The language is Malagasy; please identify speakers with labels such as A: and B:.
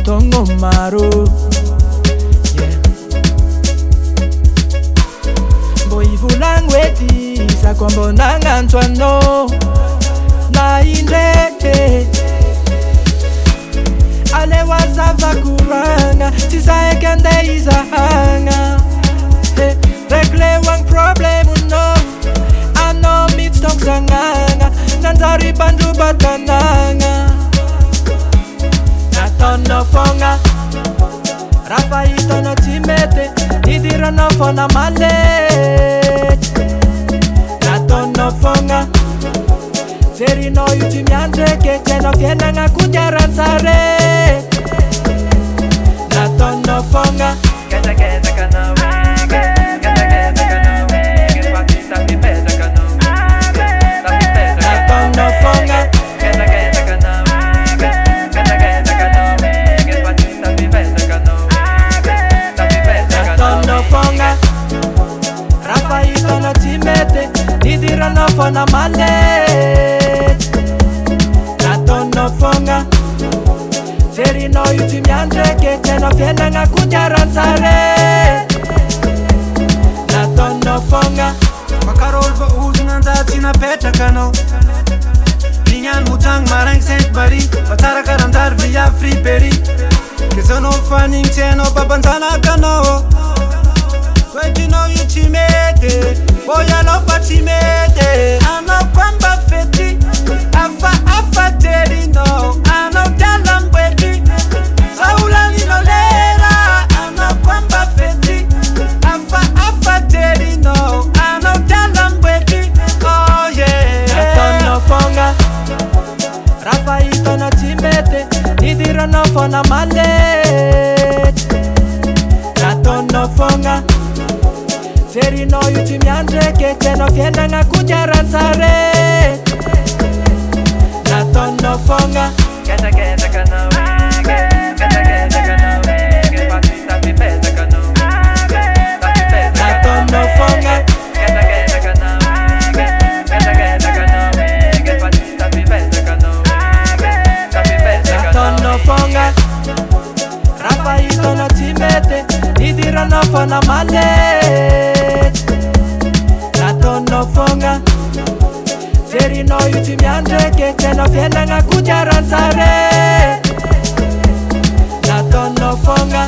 A: tongo maro mbo ivulang wedi sakwa mbona ngantswano na indeke ale wazava kuranga tisaekende izahanga regle wang problem no ano mitstok sanganga nanzari bandu batananga natono fonga Rafaito no timete idira no fona male natono fonga Zeri no yuti miandreke teno fiena nga kunjaranzare natono fonga
B: Keta keta kana wege Keta keta kana wege Swati sapi pesa kana Sapi pesa
A: natono fonga
B: Keta keta kana wege Keta keta kana wege Swati sapi pesa kana Sapi pesa kana
A: natono fonga Rafaito no timete idira no fona male natono fonga Zeri no yuti miandreke teno fiena nga kunjaranzare natono fonga
C: Makarol ba uznan zatina peta kano Ninyan mutang marang sent bari Batara karantar via free peri Kisono fanning cheno babantana kano Kweti no yuchimete Boya no pachimete Ano kwamba feti Afa teri no Ano dalam beti Saula nino lera Ano kwamba feti Afa teri no Ano dalam beti Oh yeah
A: natono fonga Rafaito no timete idira no fona male natono fonga Zeri no yuti miandreke teno fiena nga kunjaranzare natono fonga
B: Keta keta kana wege Keta keta kana wege Swati sapi pesa kana Sapi pesa
A: natono fonga
B: Keta keta kana wege Keta keta kana wege Swati sapi pesa kana Sapi pesa kana
A: natono fonga Rafaito no timete idira no fona male natono fonga Zeri no yuti miandreke teno fiena nga kunjaranzare natono fonga